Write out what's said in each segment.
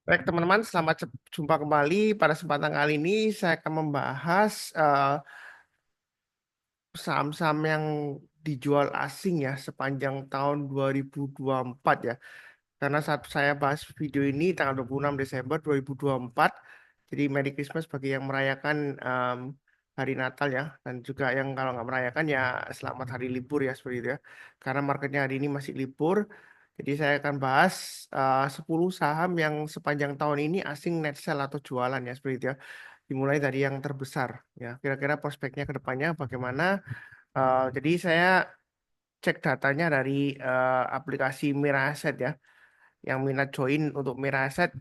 Baik, teman-teman, selamat jumpa kembali. Pada kesempatan kali ini, saya akan membahas saham-saham yang dijual asing ya sepanjang tahun 2024 ya. Karena saat saya bahas video ini tanggal 26 Desember 2024, jadi Merry Christmas bagi yang merayakan hari Natal ya, dan juga yang kalau nggak merayakan ya selamat hari libur ya seperti itu ya. Karena marketnya hari ini masih libur, jadi saya akan bahas 10 saham yang sepanjang tahun ini asing net sell atau jualan ya seperti itu ya. Dimulai dari yang terbesar ya. Kira-kira prospeknya ke depannya bagaimana? Jadi saya cek datanya dari aplikasi Mira Asset ya. Yang minat join untuk Mira Asset,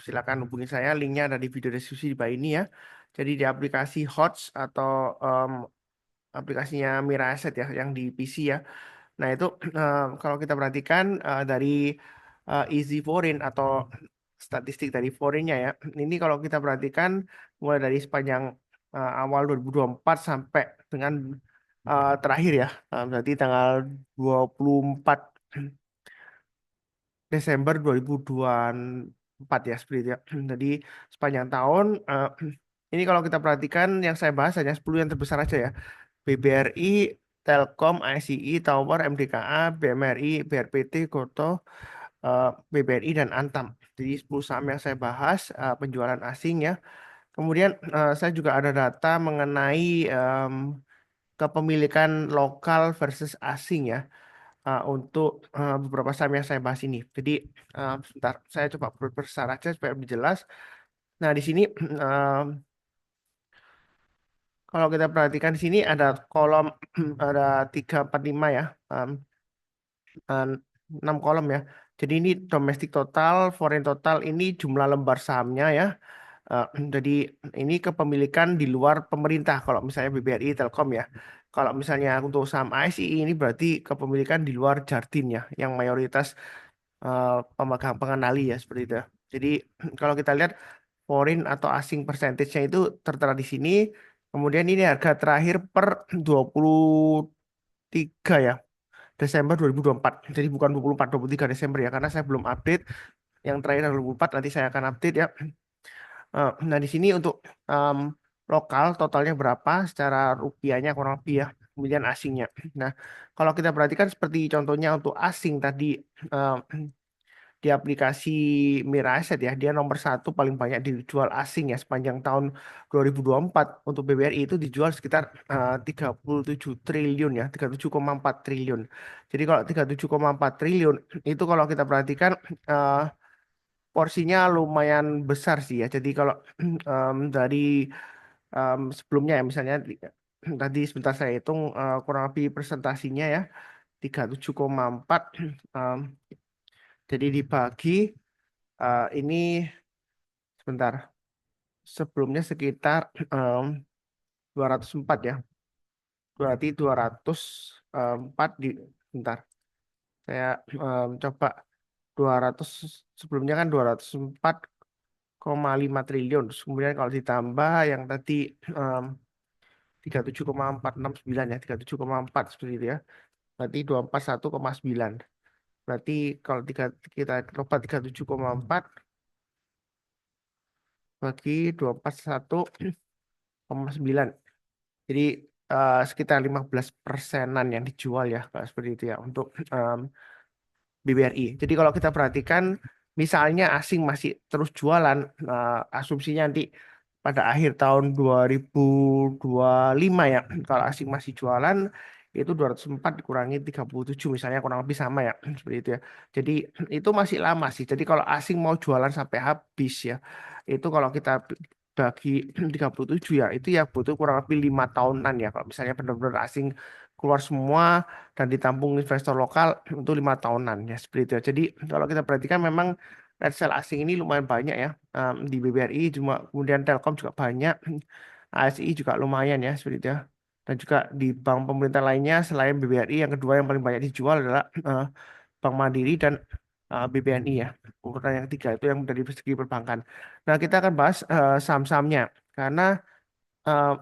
silakan hubungi saya. Linknya ada di video deskripsi di bawah ini ya. Jadi di aplikasi HOTS atau aplikasinya Mira Asset ya, yang di PC ya. Nah itu kalau kita perhatikan dari Easy Foreign atau statistik dari foreignnya ya. Ini kalau kita perhatikan mulai dari sepanjang awal 2024 sampai dengan terakhir ya. Berarti tanggal 24 Desember 2024 ya seperti itu ya. Jadi sepanjang tahun ini kalau kita perhatikan yang saya bahas hanya 10 yang terbesar aja ya. BBRI, Telkom, ICI, Tower, MDKA, BMRI, BRPT, Goto, BBRI dan Antam. Jadi 10 saham yang saya bahas penjualan asing ya. Kemudian saya juga ada data mengenai kepemilikan lokal versus asing ya untuk beberapa saham yang saya bahas ini. Jadi sebentar, saya coba berbesar aja supaya lebih jelas. Nah, di sini kalau kita perhatikan di sini ada kolom ada 3, 4, 5 ya. Eh, 6 kolom ya. Jadi ini domestik total, foreign total ini jumlah lembar sahamnya ya. Eh, jadi ini kepemilikan di luar pemerintah kalau misalnya BBRI Telkom ya. Kalau misalnya untuk saham ASI ini berarti kepemilikan di luar Jardin ya, yang mayoritas eh, pemegang pengendali ya seperti itu. Jadi kalau kita lihat foreign atau asing persentasenya itu tertera di sini. Kemudian ini harga terakhir per 23 ya Desember 2024. Jadi bukan 24, 23 Desember ya, karena saya belum update. Yang terakhir adalah 24, nanti saya akan update ya. Nah, di sini untuk em, lokal totalnya berapa secara rupiahnya kurang lebih ya, kemudian asingnya. Nah, kalau kita perhatikan seperti contohnya untuk asing tadi em, di aplikasi Mira Asset ya, dia nomor satu paling banyak dijual asing ya sepanjang tahun 2024. Untuk BBRI itu dijual sekitar 37 triliun ya, 37,4 triliun. Jadi kalau 37,4 triliun itu kalau kita perhatikan eh, porsinya lumayan besar sih ya. Jadi kalau dari sebelumnya ya misalnya tadi sebentar saya hitung kurang lebih presentasinya ya 37,4 em, jadi dibagi ini sebentar sebelumnya sekitar 204 ya. Berarti 204 di sebentar. Saya coba 200 sebelumnya kan 204,5 triliun. Terus kemudian kalau ditambah yang tadi em, 37,469 ya, 37,4 seperti itu ya. Berarti 241,9. Berarti kalau kita coba 37,4 bagi 241,9. Jadi sekitar 15 persenan yang dijual ya, Kak, seperti itu ya untuk BBRI. Jadi kalau kita perhatikan, misalnya asing masih terus jualan, asumsinya nanti pada akhir tahun 2025 ya, kalau asing masih jualan, itu 204 dikurangi 37 misalnya kurang lebih sama ya, seperti itu ya. Jadi itu masih lama sih. Jadi kalau asing mau jualan sampai habis ya, itu kalau kita bagi 37 ya, itu ya butuh kurang lebih 5 tahunan ya. Kalau misalnya benar-benar asing keluar semua dan ditampung investor lokal untuk 5 tahunan ya seperti itu ya. Jadi kalau kita perhatikan memang net sell asing ini lumayan banyak ya di BBRI, cuma kemudian Telkom juga banyak, ASI juga lumayan ya seperti itu ya. Dan juga di bank pemerintah lainnya selain BBRI yang kedua yang paling banyak dijual adalah Bank Mandiri dan BBNI ya. Urutan yang tiga itu yang dari segi perbankan. Nah kita akan bahas saham-sahamnya karena eh,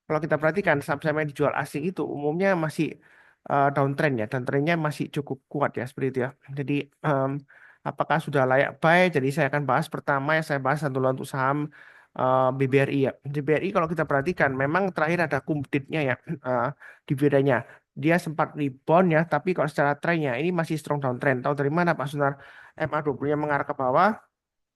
kalau kita perhatikan saham-saham yang dijual asing itu umumnya masih downtrend ya, dan trennya masih cukup kuat ya seperti itu ya. Jadi em, apakah sudah layak buy. Jadi saya akan bahas pertama yang saya bahas adalah untuk saham BBRI ya. BBRI kalau kita perhatikan memang terakhir ada kumditnya ya dividennya. Dia sempat rebound ya, tapi kalau secara trennya ini masih strong downtrend. Tahu dari mana Pak Sunar? MA20-nya mengarah ke bawah,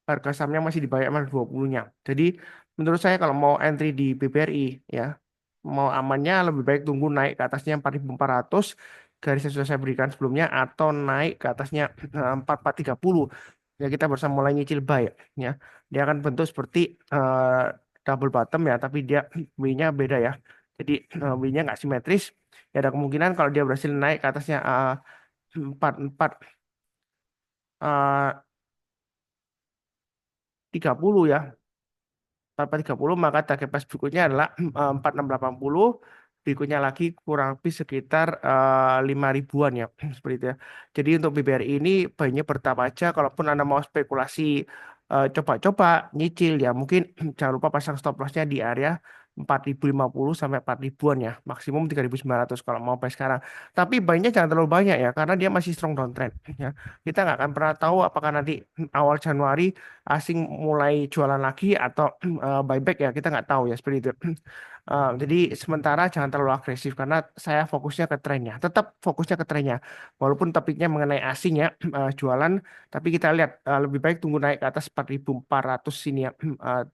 harga sahamnya masih di bawah MA20-nya. Jadi menurut saya kalau mau entry di BBRI ya, mau amannya lebih baik tunggu naik ke atasnya 4.400 garis yang sudah saya berikan sebelumnya atau naik ke atasnya 4430 ya kita berusaha mulai nyicil buy ya. Dia akan bentuk seperti double bottom ya, tapi dia W-nya beda ya. Jadi W-nya nggak simetris. Ya ada kemungkinan kalau dia berhasil naik ke atasnya 44 30 ya, 430, maka target price berikutnya adalah 4680, berikutnya lagi kurang lebih sekitar 5 ribuan ya seperti itu ya. Jadi untuk BBRI ini baiknya bertahap aja, kalaupun Anda mau spekulasi coba-coba nyicil ya mungkin jangan lupa pasang stop lossnya di area 4050 sampai 4000-an ya, maksimum 3900 kalau mau buy sekarang. Tapi buynya jangan terlalu banyak ya karena dia masih strong downtrend ya. Kita nggak akan pernah tahu apakah nanti awal Januari asing mulai jualan lagi atau buyback ya, kita nggak tahu ya seperti itu. Jadi sementara jangan terlalu agresif karena saya fokusnya ke trennya, tetap fokusnya ke trennya walaupun topiknya mengenai asing ya jualan, tapi kita lihat lebih baik tunggu naik ke atas 4400 sini ya 30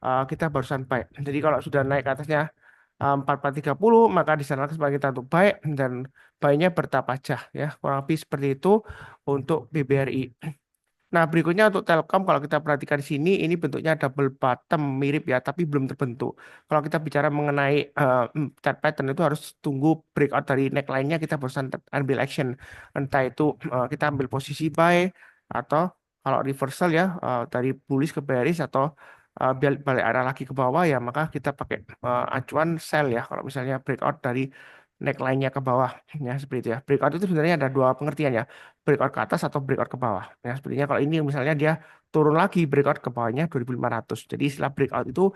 kita barusan buy. Jadi kalau sudah naik ke atasnya 4430 maka di sana kesempatan kita untuk buy, dan buy-nya bertahap aja ya, kurang lebih seperti itu untuk BBRI. Nah, berikutnya untuk Telkom kalau kita perhatikan di sini ini bentuknya double bottom mirip ya, tapi belum terbentuk. Kalau kita bicara mengenai chart pattern itu harus tunggu breakout dari neckline-nya kita barusan ambil action. Entah itu kita ambil posisi buy atau kalau reversal ya dari bullish ke bearish atau balik arah lagi ke bawah ya maka kita pakai acuan sell ya kalau misalnya breakout dari neckline-nya ke bawah ya seperti itu ya. Breakout itu sebenarnya ada dua pengertian ya, breakout ke atas atau breakout ke bawah. Ya, sepertinya kalau ini misalnya dia turun lagi breakout ke bawahnya 2500. Jadi istilah breakout itu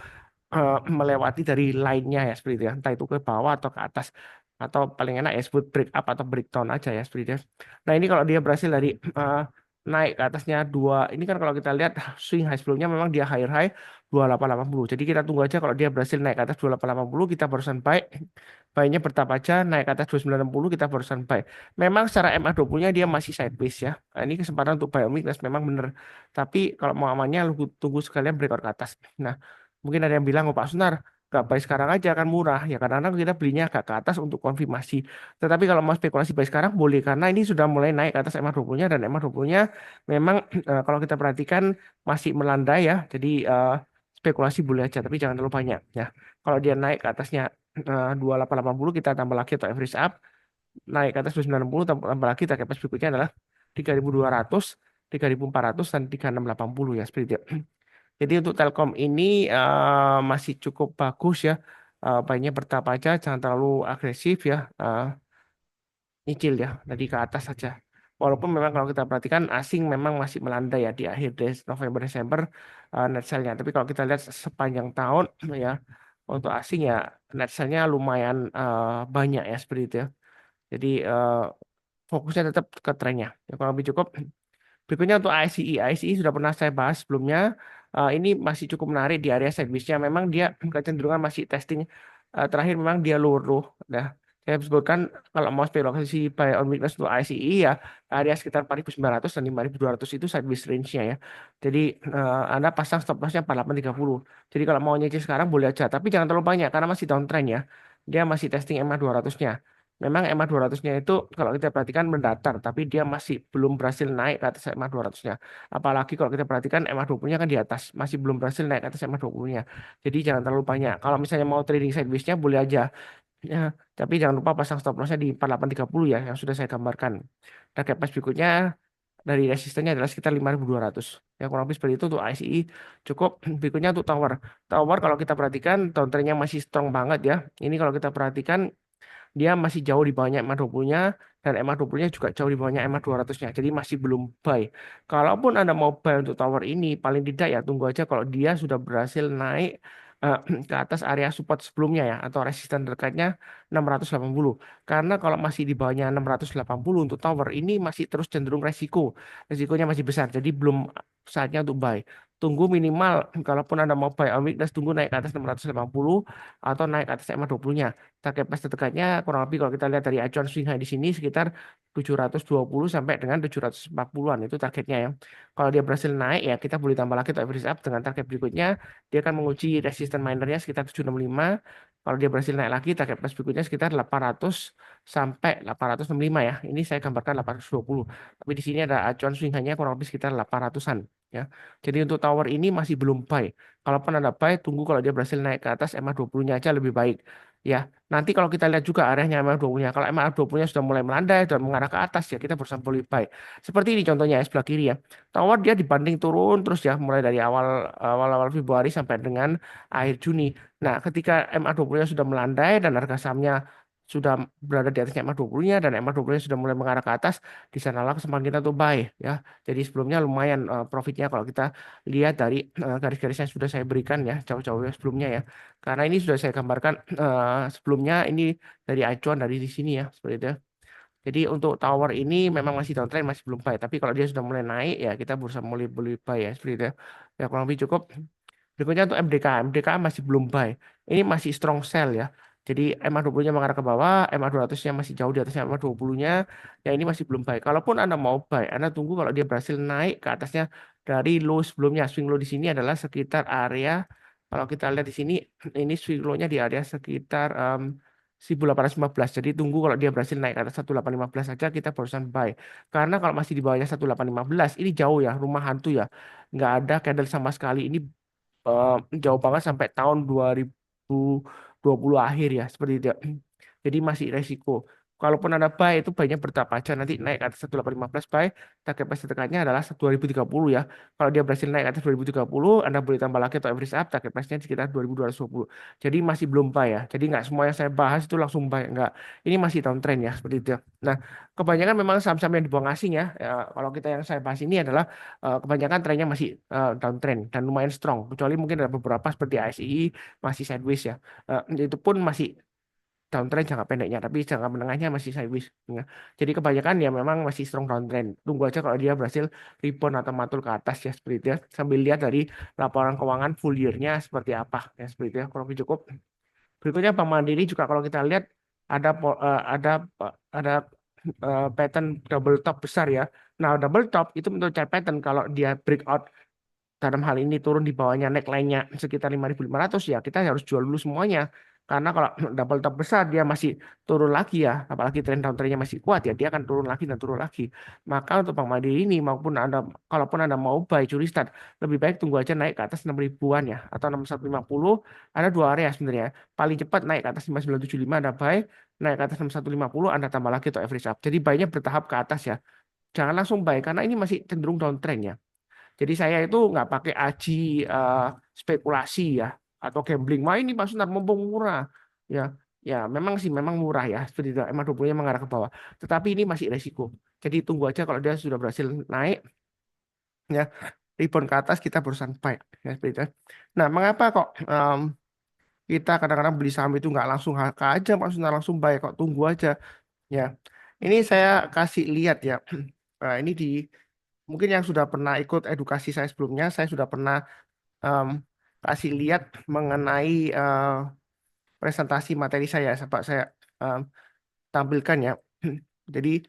melewati dari line-nya ya seperti itu ya. Entah itu ke bawah atau ke atas. Atau paling enak ya sebut break up atau breakdown aja ya seperti itu ya. Nah, ini kalau dia berhasil dari naik ke atasnya dua, ini kan kalau kita lihat swing high sebelumnya memang dia higher high 2880. Jadi kita tunggu aja kalau dia berhasil naik ke atas 2880 kita barusan buy. Buy-nya bertahap aja naik ke atas 2960 kita barusan buy. Memang secara MA20-nya dia masih sideways ya. Nah, ini kesempatan untuk buy on weakness memang bener. Tapi kalau mau amannya lu tunggu sekalian breakout ke atas. Nah, mungkin ada yang bilang, oh Pak Sunar, gak buy sekarang aja kan murah. Ya kadang-kadang kita belinya agak ke atas untuk konfirmasi. Tetapi kalau mau spekulasi buy sekarang boleh, karena ini sudah mulai naik ke atas MA20-nya, dan MA20-nya memang kalau kita perhatikan masih melandai ya. Jadi spekulasi boleh aja, tapi jangan terlalu banyak ya. Kalau dia naik ke atasnya 2880 kita tambah lagi atau average up, naik ke atas 290 tambah lagi target price berikutnya adalah 3200, 3400 dan 3680 ya seperti itu. Jadi untuk Telkom ini masih cukup bagus ya. Baiknya bertahap aja, jangan terlalu agresif ya. Nyicil ya dari ke atas saja. Walaupun memang kalau kita perhatikan asing memang masih melandai ya di akhir November Desember net sale-nya. Tapi kalau kita lihat sepanjang tahun ya untuk asing ya net sale-nya lumayan banyak ya seperti itu ya. Jadi fokusnya tetap ke trennya. Ya, kalau lebih cukup. Berikutnya untuk ICE. ICE sudah pernah saya bahas sebelumnya. Ini masih cukup menarik di area sideways-nya. Memang dia kecenderungan masih testing. Terakhir memang dia luruh. Nah, saya sebutkan kalau mau spekulasi buy on weakness untuk ICE ya area sekitar 4.900 dan 5.200 itu sideways range-nya ya. Jadi Anda pasang stop loss-nya 4830. Jadi kalau mau nyicil sekarang boleh aja, tapi jangan terlalu banyak karena masih downtrend ya. Dia masih testing EMA 200-nya. Memang EMA 200-nya itu kalau kita perhatikan mendatar, tapi dia masih belum berhasil naik ke atas EMA 200-nya. Apalagi kalau kita perhatikan EMA 20-nya kan di atas, masih belum berhasil naik ke atas EMA 20-nya. Jadi jangan terlalu banyak. Kalau misalnya mau trading sideways-nya boleh aja. Ya, tapi jangan lupa pasang stop loss-nya di 4830 ya, yang sudah saya gambarkan. Target price berikutnya dari resistennya adalah sekitar 5.200. Ya, kurang lebih seperti itu untuk ICE. Cukup. Berikutnya untuk tower. Tower kalau kita perhatikan, downtrend-nya masih strong banget ya. Ini kalau kita perhatikan, dia masih jauh di bawahnya MA20-nya, dan MA20-nya juga jauh di bawahnya MA200-nya. Jadi masih belum buy. Kalaupun Anda mau buy untuk tower ini, paling tidak ya tunggu aja kalau dia sudah berhasil naik eh, ke atas area support sebelumnya ya, atau resisten terdekat 680. Karena kalau masih di bawahnya 680 untuk tower ini masih terus cenderung resikonya masih besar, jadi belum saatnya untuk buy. Tunggu minimal, kalaupun Anda mau buy on weakness, tunggu naik ke atas 680 atau naik ke atas EMA 20-nya. Target price terdekatnya kurang lebih kalau kita lihat dari acuan swing high di sini sekitar 720 sampai dengan 740-an itu targetnya ya. Kalau dia berhasil naik ya kita boleh tambah lagi untuk average up dengan target berikutnya. Dia akan menguji resisten minernya sekitar 765. Kalau dia berhasil naik lagi, target price berikutnya sekitar 800 sampai 865 ya. Ini saya gambarkan 820. Tapi di sini ada acuan swing hanya kurang lebih sekitar 800-an ya. Jadi untuk tower ini masih belum buy. Kalaupun Anda buy, tunggu kalau dia berhasil naik ke atas EMA 20-nya aja lebih baik. Ya, nanti kalau kita lihat juga arahnya EMA 20-nya. Kalau EMA 20-nya sudah mulai melandai dan mengarah ke atas ya kita berusaha boleh buy. Seperti ini contohnya ya sebelah kiri ya. Tower dia dibanding turun terus ya mulai dari awal Februari sampai dengan akhir Juni. Nah, ketika MA20-nya sudah melandai dan harga sahamnya sudah berada di atasnya MA20-nya dan MA20-nya sudah mulai mengarah ke atas, di sanalah kesempatan kita untuk buy ya. Jadi sebelumnya lumayan profitnya kalau kita lihat dari garis-garis yang sudah saya berikan ya jauh-jauh sebelumnya ya. Karena ini sudah saya gambarkan sebelumnya ini dari acuan dari di sini ya seperti itu ya. Jadi untuk tower ini memang masih downtrend, masih belum buy. Tapi kalau dia sudah mulai naik, ya kita berusaha mulai beli buy ya seperti itu ya. Ya kurang lebih cukup. Berikutnya untuk MDK. MDK masih belum buy. Ini masih strong sell ya. Jadi MA20-nya mengarah ke bawah, MA200-nya masih jauh di atasnya MA20-nya. Ya ini masih belum buy. Kalaupun Anda mau buy, Anda tunggu kalau dia berhasil naik ke atasnya dari low sebelumnya. Swing low di sini adalah sekitar area, kalau kita lihat di sini, ini swing low-nya di area sekitar 1815. Jadi tunggu kalau dia berhasil naik ke atas 1815 saja kita barusan buy. Karena kalau masih di bawahnya 1815, ini jauh ya, rumah hantu ya. Nggak ada candle sama sekali. Ini eh, jauh banget sampai tahun 2020 akhir ya seperti itu. Jadi masih resiko. Kalaupun Anda buy itu buy-nya bertahap aja nanti naik ke atas 1815 buy, target price terdekatnya adalah 2030 ya. Kalau dia berhasil naik ke atas 2030, Anda boleh tambah lagi atau average up target price-nya sekitar 2220. Jadi masih belum buy ya. Jadi nggak semua yang saya bahas itu langsung buy, nggak. Ini masih downtrend ya seperti itu. Nah, kebanyakan memang saham-saham yang dibuang asing ya. Kalau kita yang saya bahas ini adalah kebanyakan trennya masih downtrend dan lumayan strong. Kecuali mungkin ada beberapa seperti ASI masih sideways ya. Itu pun masih downtrend jangka pendeknya, tapi jangka menengahnya masih sideways. Ya. Jadi kebanyakan ya memang masih strong downtrend. Tunggu aja kalau dia berhasil rebound atau matul ke atas ya seperti itu ya. Sambil lihat dari laporan keuangan full year-nya seperti apa ya seperti itu ya. Kalau cukup. Berikutnya Bank Mandiri juga kalau kita lihat ada pattern double top besar ya. Nah, double top itu menurut saya pattern kalau dia breakout dalam hal ini turun di bawahnya neckline-nya sekitar 5.500 ya kita harus jual dulu semuanya karena kalau double top besar dia masih turun lagi ya apalagi tren downtrend-nya masih kuat ya dia akan turun lagi dan turun lagi maka untuk Bank Mandiri ini maupun Anda kalaupun Anda mau buy curi start lebih baik tunggu aja naik ke atas 6.000-an ya atau 6150 ada dua area sebenarnya paling cepat naik ke atas 5975 Anda buy naik ke atas 6150 Anda tambah lagi untuk average up jadi buy-nya bertahap ke atas ya jangan langsung buy karena ini masih cenderung downtrend ya jadi saya itu nggak pakai aji eh, spekulasi ya atau gambling. Wah ini Pak Sunar mumpung murah. Ya, ya memang sih memang murah ya. Seperti itu. Emang 20-nya mengarah ke bawah. Tetapi ini masih resiko. Jadi tunggu aja kalau dia sudah berhasil naik ya rebound ke atas kita berusaha buy ya seperti itu. Nah, mengapa kok kita kadang-kadang beli saham itu nggak langsung HK aja Pak Sunar langsung buy kok tunggu aja ya. Ini saya kasih lihat ya. Nah, ini di mungkin yang sudah pernah ikut edukasi saya sebelumnya, saya sudah pernah em, kasih lihat mengenai presentasi materi saya, Pak saya em, tampilkan ya. Jadi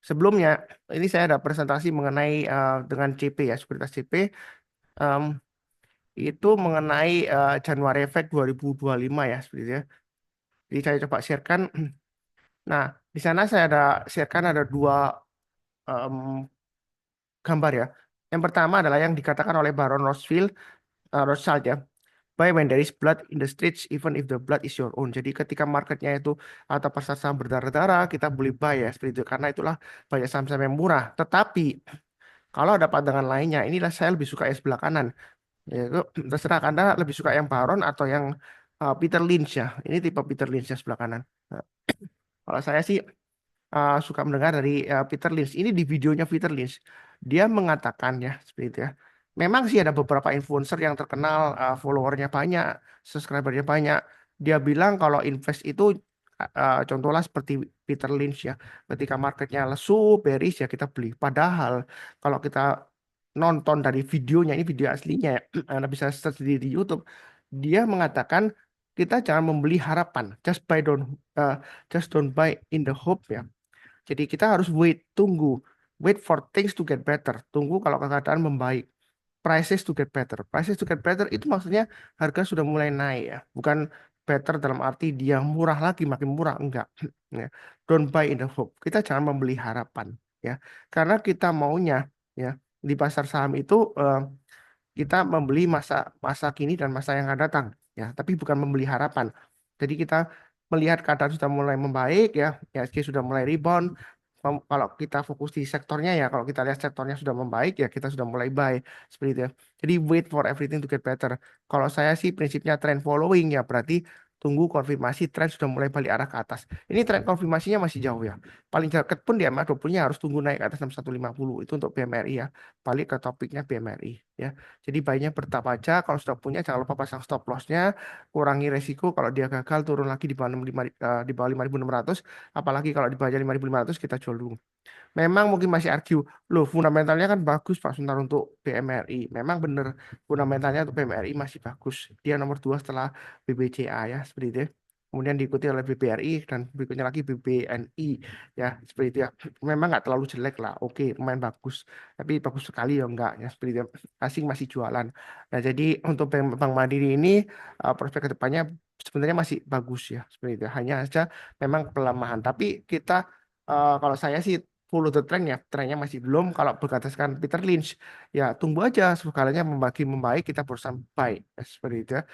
sebelumnya ini saya ada presentasi mengenai dengan CP ya, sekuritas CP em, itu mengenai Januari Effect 2025 ya, seperti itu ya. Jadi saya coba sharekan. Nah, di sana saya ada sharekan ada dua em, gambar ya. Yang pertama adalah yang dikatakan oleh Baron Rothschild ya. Buy when there is blood in the streets, even if the blood is your own. Jadi ketika marketnya itu atau pasar saham berdarah-darah, kita boleh buy ya seperti itu. Karena itulah banyak saham-saham yang murah. Tetapi kalau ada pandangan lainnya, inilah saya lebih suka yang sebelah kanan. Yaitu terserah Anda lebih suka yang Baron atau yang Peter Lynch ya. Ini tipe Peter Lynch yang sebelah kanan. Nah, kalau saya sih suka mendengar dari Peter Lynch. Ini di videonya Peter Lynch. Dia mengatakan ya seperti itu ya. Memang sih ada beberapa influencer yang terkenal, followernya banyak, subscribernya banyak. Dia bilang kalau invest itu contohnya seperti Peter Lynch ya, ketika marketnya lesu, bearish ya kita beli. Padahal kalau kita nonton dari videonya, ini video aslinya ya, Anda bisa search di YouTube, dia mengatakan kita jangan membeli harapan, just don't buy in the hope ya. Jadi kita harus wait for things to get better. Tunggu kalau keadaan membaik. Prices to get better. Prices to get better itu maksudnya harga sudah mulai naik ya. Bukan better dalam arti dia murah lagi, makin murah. Enggak. Ya. Don't buy in the hope. Kita jangan membeli harapan. Ya. Karena kita maunya ya di pasar saham itu kita membeli masa masa kini dan masa yang akan datang ya, tapi bukan membeli harapan. Jadi kita melihat keadaan sudah mulai membaik ya, IHSG sudah mulai rebound. Kalau kita fokus di sektornya ya, kalau kita lihat sektornya sudah membaik ya, kita sudah mulai buy seperti itu ya. Jadi wait for everything to get better. Kalau saya sih prinsipnya trend following ya, berarti tunggu konfirmasi tren sudah mulai balik arah ke atas. Ini tren konfirmasinya masih jauh ya. Paling dekat pun di MA20-nya harus tunggu naik ke atas 6150. Itu untuk BMRI ya. Balik ke topiknya BMRI ya. Jadi baiknya bertahap aja. Kalau sudah punya jangan lupa pasang stop lossnya, kurangi resiko kalau dia gagal turun lagi di bawah 5.600. Apalagi kalau di bawah 5.500 kita jual dulu. Memang mungkin masih argue, loh fundamentalnya kan bagus Pak Suntar untuk BMRI. Memang benar fundamentalnya untuk BMRI masih bagus. Dia nomor 2 setelah BBCA ya, seperti itu. Kemudian diikuti oleh BBRI dan berikutnya lagi BBNI ya, seperti itu ya. Memang nggak terlalu jelek lah, oke, lumayan bagus. Tapi bagus sekali ya enggak ya, seperti itu. Asing masih jualan. Nah jadi untuk Bank Mandiri ini prospek kedepannya sebenarnya masih bagus ya, seperti itu. Hanya saja memang pelemahan. Tapi kita kalau saya sih follow the trend ya, trennya masih belum. Kalau berdasarkan Peter Lynch, ya tunggu aja segalanya membaik kita berusaha buy. Ya, seperti itu ya.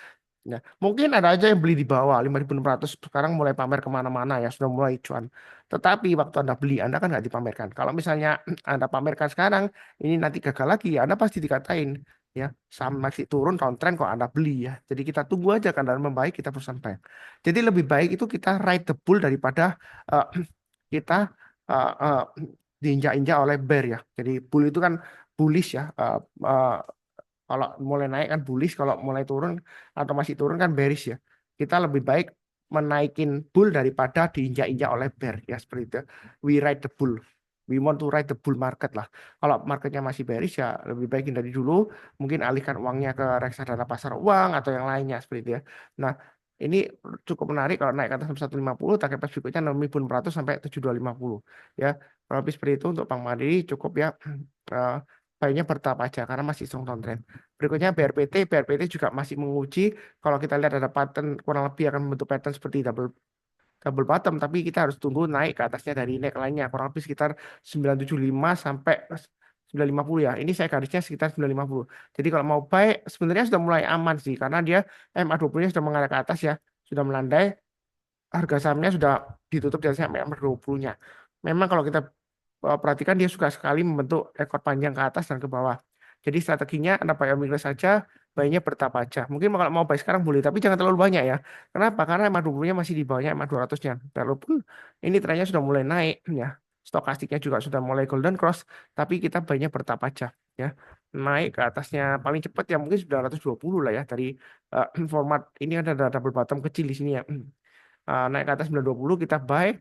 Ya, mungkin ada aja yang beli di bawah 5.600 sekarang mulai pamer kemana-mana ya sudah mulai cuan. Tetapi waktu Anda beli Anda kan nggak dipamerkan. Kalau misalnya Anda pamerkan sekarang ini nanti gagal lagi ya Anda pasti dikatain ya saham masih turun downtrend kok Anda beli ya. Jadi kita tunggu aja kan dan membaik kita perusahaan baik. Jadi lebih baik itu kita ride the bull daripada eh, kita eh, eh, diinjak-injak oleh bear ya. Jadi bull itu kan bullish ya. Kalau mulai naik kan bullish, kalau mulai turun atau masih turun kan bearish ya. Kita lebih baik menaikin bull daripada diinjak-injak oleh bear ya seperti itu. We ride the bull. We want to ride the bull market lah. Kalau marketnya masih bearish ya lebih baik dari dulu, mungkin alihkan uangnya ke reksadana pasar uang atau yang lainnya seperti itu ya. Nah, ini cukup menarik kalau naik ke atas 150, target price berikutnya 6.600 sampai 7.250 ya. Kalau lebih seperti itu untuk Bank Mandiri cukup ya. Eh, Baiknya bertahap aja karena masih strong downtrend. Berikutnya BRPT juga masih menguji. Kalau kita lihat ada pattern kurang lebih akan membentuk pattern seperti double double bottom, tapi kita harus tunggu naik ke atasnya dari neck lainnya kurang lebih sekitar 975 sampai 950 ya. Ini saya garisnya sekitar 950. Jadi kalau mau buy sebenarnya sudah mulai aman sih karena dia MA20-nya sudah mengarah ke atas ya, sudah melandai, harga sahamnya sudah ditutup di atas MA20-nya. Memang kalau kita perhatikan dia suka sekali membentuk ekor panjang ke atas dan ke bawah. Jadi strateginya Anda buy on weakness saja, buy-nya bertahap aja. Mungkin kalau mau buy sekarang boleh, tapi jangan terlalu banyak ya. Kenapa? Karena MA20-nya masih di bawahnya MA200-nya. Walaupun ini trennya sudah mulai naik ya. Stokastiknya juga sudah mulai golden cross, tapi kita buy-nya bertahap aja ya. Naik ke atasnya paling cepat ya mungkin 920 lah ya dari format ini ada double bottom kecil di sini ya. Naik ke atas 920 kita buy,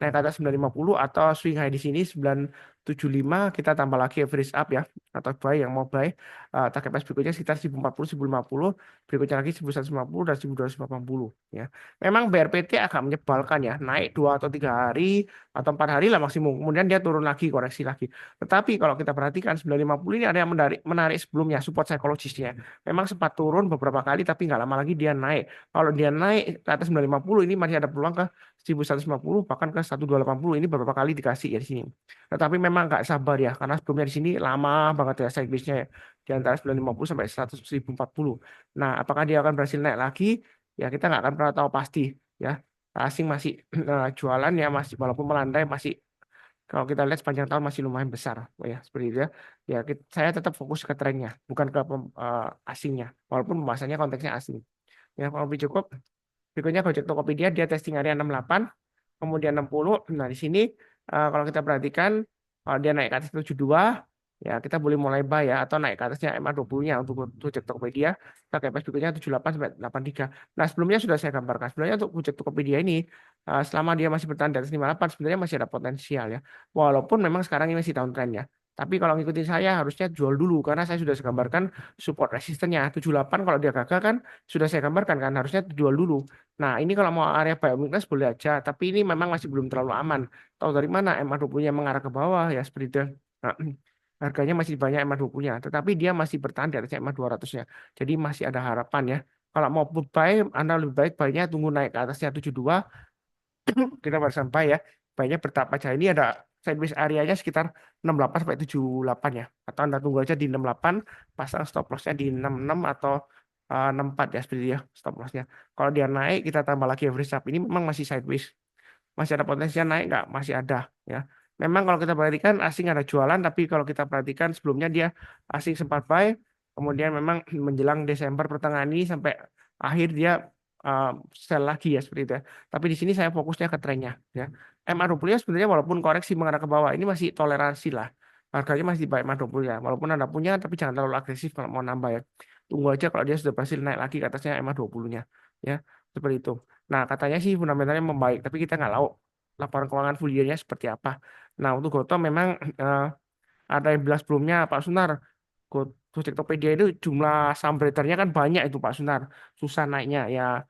naik ke atas 950 atau swing high di sini 975 kita tambah lagi average up ya atau buy yang mau buy target price berikutnya sekitar 1040 1050 berikutnya lagi 1150 dan 1280 ya. Memang BRPT agak menyebalkan ya naik 2 atau 3 hari atau 4 hari lah maksimum kemudian dia turun lagi koreksi lagi. Tetapi kalau kita perhatikan 950 ini ada yang menarik, menarik sebelumnya support psikologisnya. Memang sempat turun beberapa kali tapi nggak lama lagi dia naik. Kalau dia naik ke atas 950 ini masih ada peluang ke 1150 bahkan ke 1280 ini beberapa kali dikasih ya di sini. Tetapi memang nggak sabar ya karena sebelumnya di sini lama banget ya side base-nya ya, di antara 950 sampai 1040. Nah, apakah dia akan berhasil naik lagi? Ya kita nggak akan pernah tahu pasti ya. Asing masih jualan ya masih walaupun melandai masih kalau kita lihat sepanjang tahun masih lumayan besar ya seperti itu ya. Ya saya tetap fokus ke trennya bukan ke asingnya walaupun pembahasannya konteksnya asing. Ya, kalau lebih cukup. Berikutnya Gojek Tokopedia dia testing area 68, kemudian 60. Nah, di sini kalau kita perhatikan kalau dia naik ke atas 72, Ya, kita boleh mulai buy ya atau naik ke atasnya MA20-nya untuk Gojek Tokopedia. Kita pakai price berikutnya 78 sampai 83. Nah, sebelumnya sudah saya gambarkan. Sebenarnya untuk Gojek Tokopedia ini selama dia masih bertahan di atas 58 sebenarnya masih ada potensial ya. Walaupun memang sekarang ini masih downtrend ya. Tapi kalau ngikutin saya harusnya jual dulu karena saya sudah gambarkan support resistennya 78 kalau dia gagal kan sudah saya gambarkan kan harusnya jual dulu. Nah, ini kalau mau area buy weakness boleh aja, tapi ini memang masih belum terlalu aman. Tahu dari mana MA20-nya mengarah ke bawah ya seperti itu. Nah, harganya masih banyak MA20-nya, tetapi dia masih bertahan di atas MA200-nya. Jadi masih ada harapan ya. Kalau mau put buy, Anda lebih baik baiknya tunggu naik ke atasnya 72, kita baru sampai ya. Baiknya bertahap aja. Ini ada sideways areanya sekitar 68 sampai 78 ya. Atau Anda tunggu aja di 68, pasang stop loss-nya di 66 atau 64 ya seperti ya stop loss-nya. Kalau dia naik, kita tambah lagi average stop. Ini memang masih sideways. Masih ada potensinya naik nggak? Masih ada ya. Memang kalau kita perhatikan asing ada jualan, tapi kalau kita perhatikan sebelumnya dia asing sempat buy, kemudian memang menjelang Desember pertengahan ini sampai akhir dia uh, sell lagi ya seperti itu ya. Tapi di sini saya fokusnya ke trennya ya. MA20 ya sebenarnya walaupun koreksi mengarah ke bawah ini masih toleransi lah. Harganya masih di bawah MA20 ya. Walaupun Anda punya tapi jangan terlalu agresif kalau mau nambah ya. Tunggu aja kalau dia sudah berhasil naik lagi ke atasnya MA20-nya ya. Seperti itu. Nah, katanya sih fundamentalnya membaik, tapi kita nggak tahu laporan keuangan full year-nya seperti apa. Nah, untuk Goto memang eh, ada yang bilang sebelumnya, Pak Sunar, Gojek Tokopedia itu jumlah saham beredarnya kan banyak itu Pak Sunar, susah naiknya. Ya,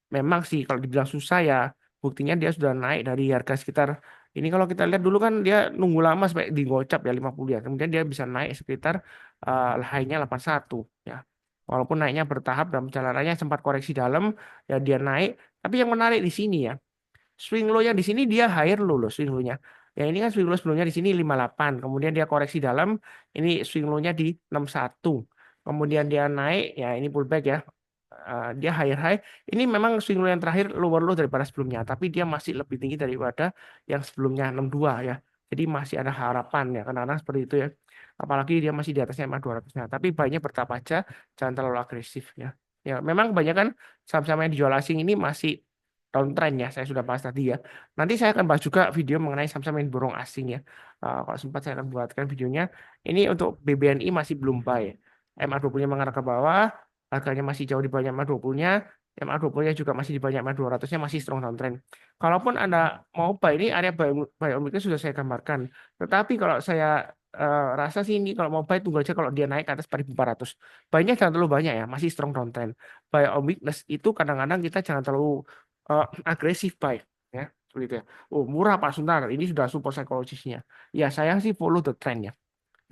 memang sih kalau dibilang susah ya, buktinya dia sudah naik dari harga sekitar, ini kalau kita lihat dulu kan dia nunggu lama sampai di gocap ya 50 ya, kemudian dia bisa naik sekitar high-nya 81 ya. Walaupun naiknya bertahap dan perjalanannya sempat koreksi dalam, ya dia naik. Tapi yang menarik di sini ya, swing low-nya di sini dia higher low loh swing low-nya. Ya ini kan swing low sebelumnya di sini 58, kemudian dia koreksi dalam, ini swing low-nya di 61. Kemudian dia naik, ya ini pullback ya. Dia higher high. Ini memang swing low yang terakhir lower low daripada sebelumnya, tapi dia masih lebih tinggi daripada yang sebelumnya 62 ya. Jadi masih ada harapan ya, kadang-kadang seperti itu ya. Apalagi dia masih di atasnya MA 200-nya. Tapi banyak bertahap aja, jangan terlalu agresif ya. Ya, memang kebanyakan saham-saham yang dijual asing ini masih downtrend ya, saya sudah bahas tadi ya. Nanti saya akan bahas juga video mengenai saham-saham yang borong asing ya. Kalau sempat saya akan buatkan videonya. Ini untuk BBNI masih belum buy. MA20-nya mengarah ke bawah, harganya masih jauh di bawah MA20-nya, MA20-nya juga masih di bawah MA200-nya, masih strong downtrend. Kalaupun Anda mau buy, ini area buy on weekly sudah saya gambarkan. Tetapi kalau saya rasa sih ini kalau mau buy tunggu aja kalau dia naik ke atas 4.400. Buy-nya jangan terlalu banyak ya, masih strong downtrend. Buy on weakness itu kadang-kadang kita jangan terlalu agresif buy ya seperti itu ya. Oh murah Pak Suntar, ini sudah support psikologisnya. Ya saya sih follow the trend ya.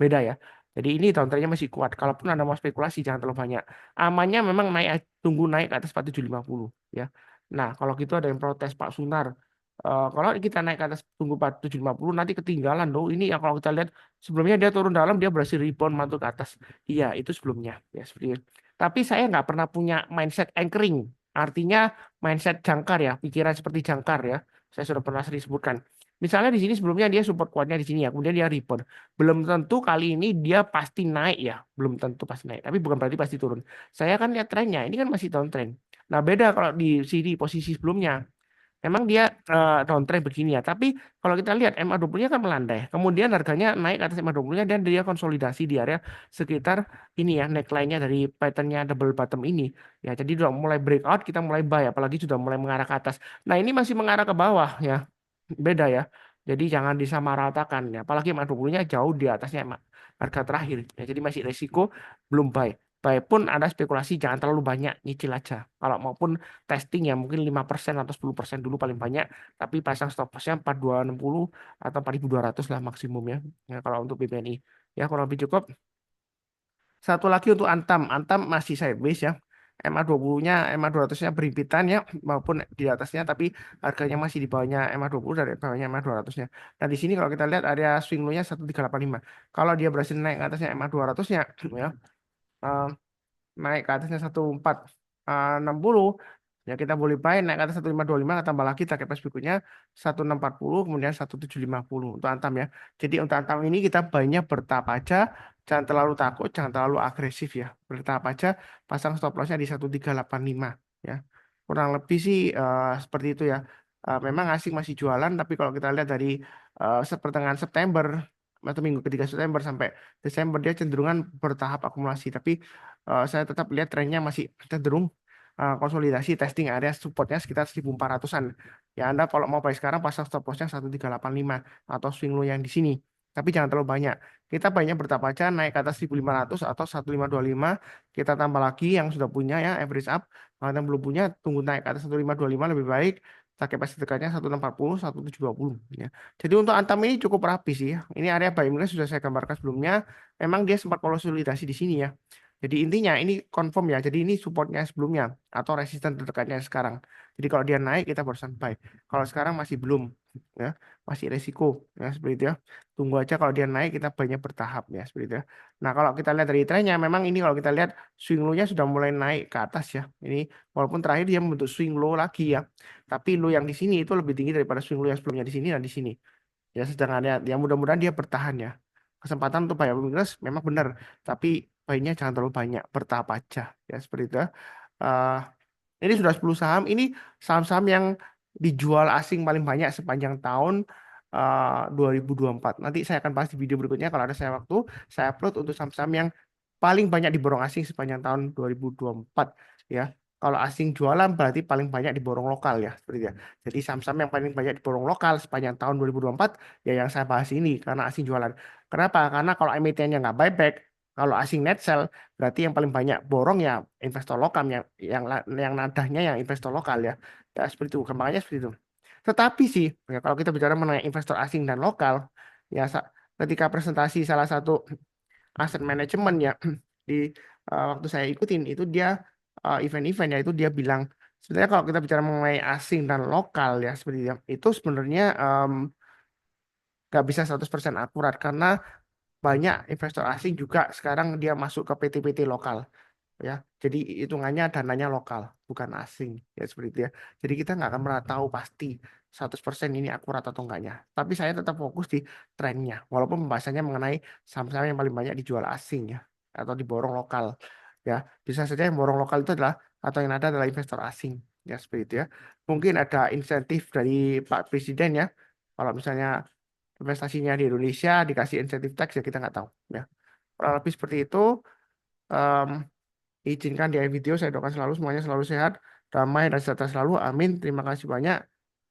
Beda ya. Jadi ini downtrendnya masih kuat. Kalaupun Anda mau spekulasi jangan terlalu banyak. Amannya memang naik, tunggu naik ke atas 4750 ya. Nah kalau gitu ada yang protes Pak Sunar. Kalau kita naik ke atas tunggu 4750 nanti ketinggalan dong. Ini yang kalau kita lihat sebelumnya dia turun dalam dia berhasil rebound mantul ke atas. Iya itu sebelumnya ya seperti itu. Tapi saya nggak pernah punya mindset anchoring. Artinya mindset jangkar ya, pikiran seperti jangkar ya. Saya sudah pernah sering sebutkan. Misalnya di sini sebelumnya dia support kuatnya di sini ya, kemudian dia rebound. Belum tentu kali ini dia pasti naik ya, belum tentu pasti naik. Tapi bukan berarti pasti turun. Saya kan lihat trennya, ini kan masih downtrend. Nah beda kalau di sini posisi sebelumnya. Memang dia downtrend begini ya, tapi kalau kita lihat MA20-nya kan melandai. Kemudian harganya naik ke atas MA20-nya dan dia konsolidasi di area sekitar ini ya, neckline-nya dari pattern-nya double bottom ini. Ya, jadi udah mulai breakout, kita mulai buy, apalagi sudah mulai mengarah ke atas. Nah, ini masih mengarah ke bawah ya. Beda ya. Jadi jangan disamaratakan ya. Apalagi MA20-nya jauh di atasnya harga terakhir. Ya, jadi masih resiko belum buy. Buy pun ada spekulasi jangan terlalu banyak, nyicil aja. Kalau maupun testing ya mungkin 5% atau 10% dulu paling banyak, tapi pasang stop loss-nya 4260 atau 4200 lah maksimum ya. Ya kalau untuk BBNI. Ya kurang lebih cukup. Satu lagi untuk Antam. Antam masih sideways ya. MA20-nya, MA200-nya berhimpitan ya, maupun di atasnya, tapi harganya masih di bawahnya MA20 dari bawahnya MA200-nya. Dan di sini kalau kita lihat area swing low-nya 1385. Kalau dia berhasil naik ke atasnya MA200-nya, ya, eh, naik ke atasnya 1460 ya kita boleh buy naik ke atas 1525 tambah lagi target price berikutnya 1640 kemudian 1750 untuk Antam ya. Jadi untuk Antam ini kita banyak bertahap aja, jangan terlalu takut, jangan terlalu agresif ya, bertahap aja, pasang stop lossnya di 1385 ya. Kurang lebih sih seperti itu ya. Memang asing masih jualan tapi kalau kita lihat dari pertengahan September atau minggu ketiga September sampai Desember dia cenderungan bertahap akumulasi. Tapi saya tetap lihat trennya masih cenderung konsolidasi testing area supportnya sekitar 1400-an. Ya Anda kalau mau buy sekarang pasang stop lossnya 1385 atau swing low yang di sini. Tapi jangan terlalu banyak. Kita banyak bertahap aja naik ke atas 1500 atau 1525. Kita tambah lagi yang sudah punya ya average up. Kalau yang belum punya tunggu naik ke atas 1525 lebih baik. Target capacity dekatnya 1640, 1720 ya. Jadi untuk Antam ini cukup rapi sih ya. Ini area buy minus sudah saya gambarkan sebelumnya. Memang dia sempat konsolidasi di sini ya. Jadi intinya ini confirm ya. Jadi ini supportnya sebelumnya atau resisten terdekatnya sekarang. Jadi kalau dia naik kita barusan buy. Kalau sekarang masih belum ya, masih resiko ya seperti itu ya. Tunggu aja kalau dia naik kita banyak bertahap ya seperti itu ya. Nah, kalau kita lihat dari trennya memang ini kalau kita lihat swing low-nya sudah mulai naik ke atas ya. Ini walaupun terakhir dia membentuk swing low lagi ya. Tapi low yang di sini itu lebih tinggi daripada swing low yang sebelumnya di sini dan di sini. Ya sedangkan ya mudah-mudahan dia bertahan ya. Kesempatan untuk buy minus memang benar, tapi buy-nya jangan terlalu banyak, bertahap aja ya seperti itu. Eh, ini sudah 10 saham. Ini saham-saham yang dijual asing paling banyak sepanjang tahun 2024. Nanti saya akan bahas di video berikutnya kalau ada saya waktu, saya upload untuk saham-saham yang paling banyak diborong asing sepanjang tahun 2024 ya. Kalau asing jualan berarti paling banyak diborong lokal ya, seperti itu ya. Jadi saham-saham yang paling banyak diborong lokal sepanjang tahun 2024 ya yang saya bahas ini karena asing jualan. Kenapa? Karena kalau emitennya nggak buyback, kalau asing net sell berarti yang paling banyak borong ya investor lokal yang nadahnya yang investor lokal ya. Ya seperti itu, kembangannya seperti itu. Tetapi sih ya, kalau kita bicara mengenai investor asing dan lokal ya ketika presentasi salah satu aset manajemen ya di waktu saya ikutin itu dia event-event ya itu dia bilang sebenarnya kalau kita bicara mengenai asing dan lokal ya seperti itu sebenarnya nggak bisa 100% akurat karena banyak investor asing juga sekarang dia masuk ke PT-PT lokal ya. Jadi hitungannya dananya lokal, bukan asing ya seperti itu ya. Jadi kita nggak akan pernah tahu pasti 100% ini akurat atau enggaknya. Tapi saya tetap fokus di trennya, walaupun pembahasannya mengenai saham-saham yang paling banyak dijual asing ya atau diborong lokal ya. Bisa saja yang borong lokal itu adalah atau yang ada adalah investor asing ya seperti itu ya. Mungkin ada insentif dari Pak Presiden ya. Kalau misalnya investasinya di Indonesia dikasih insentif tax ya kita nggak tahu ya. Kurang lebih seperti itu. Em, Izinkan di video saya doakan selalu semuanya selalu sehat, damai dan sejahtera selalu. Amin. Terima kasih banyak.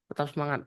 Tetap semangat.